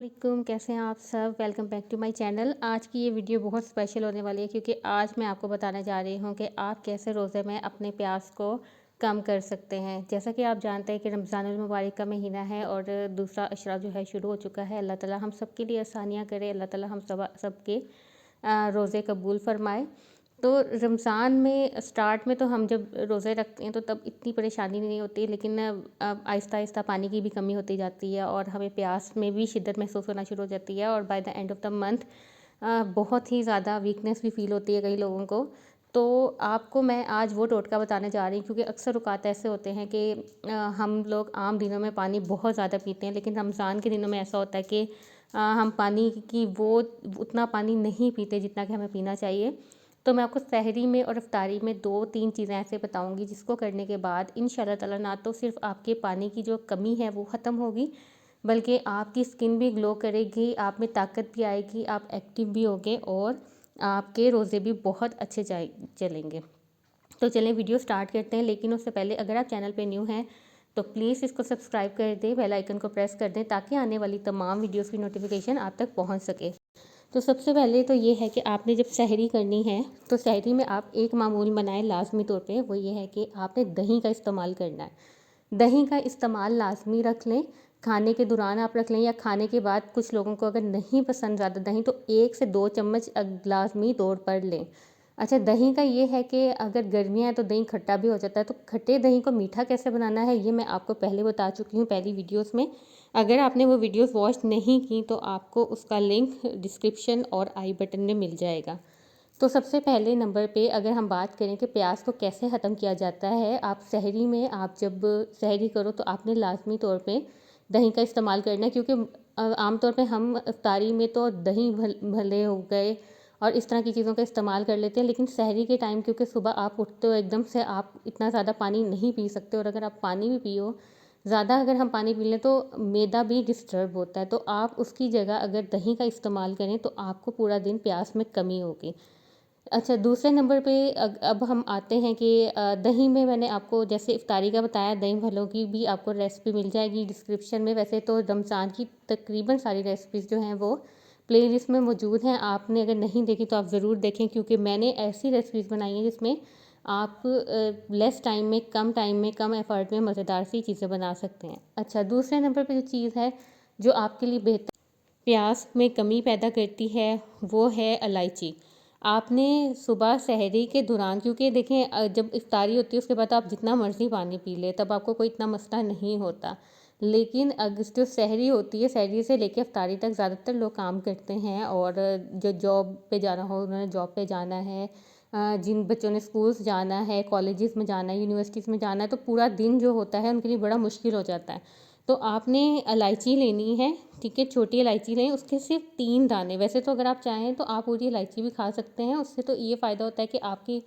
वालेकुम, कैसे हैं आप सब। Welcome back to my channel. आज की ये वीडियो बहुत स्पेशल होने वाली है क्योंकि आज मैं आपको बताने जा रही हूँ कि आप कैसे रोज़े में अपने प्यास को कम कर सकते हैं। जैसा कि आप जानते हैं कि रमज़ानुल मुबारक का महीना है और दूसरा अशरा जो है शुरू हो चुका है। अल्लाह ताला हम सब के लिए आसानियाँ करे, अल्लाह ताला हम सबके रोज़े कबूल फ़रमाए। तो रमज़ान में स्टार्ट में तो हम जब रोज़े रखते हैं तो तब इतनी परेशानी नहीं होती, लेकिन आहिस्ता-आहिस्ता पानी की भी कमी होती जाती है और हमें प्यास में भी शिद्दत महसूस होना शुरू हो जाती है और by the end of the month बहुत ही ज़्यादा वीकनेस भी फ़ील होती है कई लोगों को। तो आपको मैं आज वो टोटका बताने जा रही हूँ क्योंकि अक्सर औक़ात ऐसे होते हैं कि हम लोग आम दिनों में पानी बहुत ज़्यादा पीते हैं, लेकिन रमज़ान के दिनों में ऐसा होता है कि हम पानी की वो उतना पानी नहीं पीते जितना कि हमें पीना चाहिए। तो मैं आपको सहरी में और इफ्तारी में 2-3 चीज़ें ऐसे बताऊँगी जिसको करने के बाद इंशाल्लाह ताला ना तो सिर्फ़ आपके पानी की जो कमी है वो ख़त्म होगी, बल्कि आपकी स्किन भी ग्लो करेगी, आप में ताकत भी आएगी, आप एक्टिव भी होगे और आपके रोज़े भी बहुत अच्छे चलेंगे। तो चलें वीडियो स्टार्ट करते हैं, लेकिन उससे पहले अगर आप चैनल पे न्यू हैं तो प्लीज़ इसको सब्सक्राइब कर दें, बेल आइकन को प्रेस कर दें ताकि आने वाली तमाम वीडियोज़ की नोटिफिकेशन आप तक पहुँच सके। तो सबसे पहले तो ये है कि आपने जब सहरी करनी है तो सहरी में आप एक मामूल बनाएं लाजमी तौर पे, वो ये है कि आपने दही का इस्तेमाल करना है। दही का इस्तेमाल लाजमी रख लें, खाने के दौरान आप रख लें या खाने के बाद। कुछ लोगों को अगर नहीं पसंद ज़्यादा दही तो 1 से 2 चम्मच लाजमी तौर पर लें। अच्छा, दही का ये है कि अगर गर्मियाँ हैं तो दही खट्टा भी हो जाता है, तो खट्टे दही को मीठा कैसे बनाना है ये मैं आपको पहले बता चुकी हूँ पहली वीडियोज़ में। अगर आपने वो वीडियोज़ वॉच नहीं की तो आपको उसका लिंक डिस्क्रिप्शन और आई बटन में मिल जाएगा। तो सबसे पहले नंबर पे अगर हम बात करें कि प्याज को कैसे ख़त्म किया जाता है, आप सहरी में आप जब सहरी करो तो आपने लाजमी तौर पे दही का इस्तेमाल करना है, क्योंकि आमतौर पे हम इफ्तारी में तो दही भले हो गए और इस तरह की चीज़ों का इस्तेमाल कर लेते हैं, लेकिन सहरी के टाइम क्योंकि सुबह आप उठते हो एकदम से, आप इतना ज़्यादा पानी नहीं पी सकते और अगर आप पानी भी पियो ज़्यादा, अगर हम पानी पी लें तो मैदा भी डिस्टर्ब होता है। तो आप उसकी जगह अगर दही का इस्तेमाल करें तो आपको पूरा दिन प्यास में कमी होगी। अच्छा, दूसरे नंबर पे अब हम आते हैं कि दही में मैंने आपको जैसे इफ्तारी का बताया, दही भल्लों की भी आपको रेसिपी मिल जाएगी डिस्क्रिप्शन में। वैसे तो रमज़ान की तकरीबन सारी रेसिपीज़ जो हैं वो प्लेलिस्ट में मौजूद हैं, आपने अगर नहीं देखी तो आप ज़रूर देखें, क्योंकि मैंने ऐसी रेसिपीज़ बनाई हैं जिसमें आप लेस टाइम में, कम टाइम में, कम एफर्ट में मज़ेदार सी चीज़ें बना सकते हैं। अच्छा, दूसरे नंबर पे जो चीज़ है जो आपके लिए बेहतर प्यास में कमी पैदा करती है वो है इलायची। आपने सुबह सहरी के दौरान, क्योंकि देखें जब इफ्तारी होती है उसके बाद आप जितना मर्ज़ी पानी पी लें तब आपको कोई इतना मसला नहीं होता, लेकिन अगर जो सहरी होती है, सहरी से लेकर इफ्तारी तक ज़्यादातर लोग काम करते हैं और जो जॉब पे जाना हो उन्होंने जॉब पे जाना है, जिन बच्चों ने स्कूल्स जाना है, कॉलेजेस में जाना है, यूनिवर्सिटीज़ में जाना है, तो पूरा दिन जो होता है उनके लिए बड़ा मुश्किल हो जाता है। तो आपने इलायची लेनी है, ठीक है, छोटी इलायची लें, उसके सिर्फ 3 दाने। वैसे तो अगर आप चाहें तो आप पूरी इलायची भी खा सकते हैं, उससे तो ये फ़ायदा होता है कि आपकी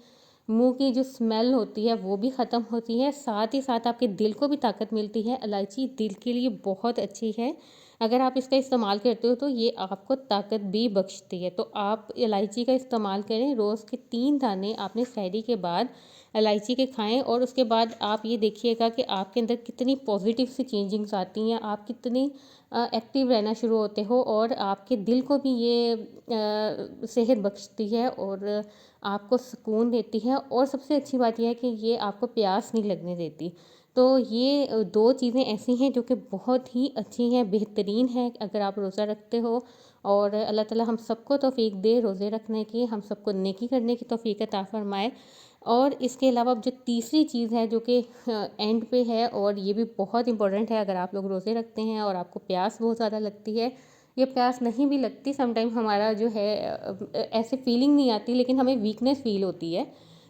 मुंह की जो स्मेल होती है वो भी ख़त्म होती है, साथ ही साथ आपके दिल को भी ताकत मिलती है। इलायची दिल के लिए बहुत अच्छी है, अगर आप इसका इस्तेमाल करते हो तो ये आपको ताकत भी बख्शती है। तो आप इलायची का इस्तेमाल करें, रोज़ के 3 दाने आपने सहरी के बाद इलायची के खाएं और उसके बाद आप ये देखिएगा कि आपके अंदर कितनी पॉजिटिव सी चेंजिंग्स आती हैं, आप कितनी एक्टिव रहना शुरू होते हो और आपके दिल को भी ये सेहत बख्शती है और आपको सुकून देती है। और सबसे अच्छी बात यह है कि ये आपको प्यास नहीं लगने देती। तो ये 2 चीज़ें ऐसी हैं जो कि बहुत ही अच्छी हैं, बेहतरीन हैं अगर आप रोज़ा रखते हो। और अल्लाह ताला हम सबको तौफ़ीक दे रोज़े रखने की, हम सबको नेकी करने की तौफ़ीक अता फ़रमाए। और इसके अलावा जो तीसरी चीज़ है जो कि एंड पे है और ये भी बहुत इम्पोर्टेंट है, अगर आप लोग रोज़े रखते हैं और आपको प्यास बहुत ज़्यादा लगती है या प्यास नहीं भी लगती, समटाइम हमारा जो है ऐसे फीलिंग नहीं आती लेकिन हमें वीकनेस फ़ील होती है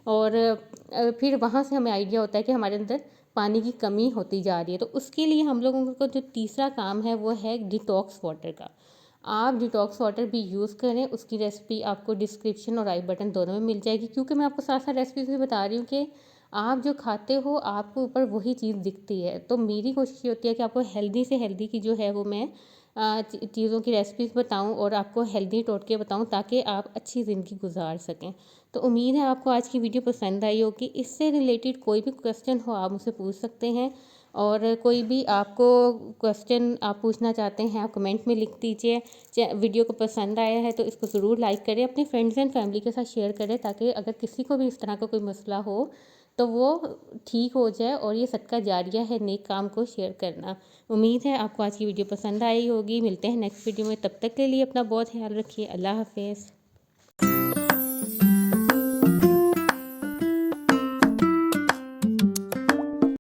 और फिर वहाँ से हमें आइडिया होता है कि हमारे अंदर पानी की कमी होती जा रही है। तो उसके लिए हम लोगों को जो तीसरा काम है वो है डिटॉक्स वाटर का। आप डिटॉक्स वाटर भी यूज़ करें, उसकी रेसिपी आपको डिस्क्रिप्शन और आई बटन दोनों में मिल जाएगी, क्योंकि मैं आपको साथ साथ रेसिपीज़ भी बता रही हूँ कि आप जो खाते हो आपको ऊपर वही चीज़ दिखती है। तो मेरी कोशिश ये होती है कि आपको हेल्दी से हेल्दी की जो है वो मैं चीज़ों की रेसिपीज़ बताऊँ और आपको हेल्दी टोटके बताऊँ ताकि आप अच्छी ज़िंदगी गुजार सकें। तो उम्मीद है आपको आज की वीडियो पसंद आई होगी। इससे रिलेटेड कोई भी क्वेश्चन हो आप मुझसे पूछ सकते हैं और कोई भी आपको क्वेश्चन आप पूछना चाहते हैं आप कमेंट में लिख दीजिए। वीडियो को पसंद आया है तो इसको ज़रूर लाइक करें, अपने फ्रेंड्स एंड फैमिली के साथ शेयर करें, ताकि अगर किसी को भी इस तरह का कोई मसला हो तो वो ठीक हो जाए। और ये सदका जारिया है नेक काम को शेयर करना। उम्मीद है आपको आज की वीडियो पसंद आई होगी। मिलते हैं नेक्स्ट वीडियो में, तब तक के लिए अपना बहुत ख्याल रखिए। अल्लाह हाफिज़।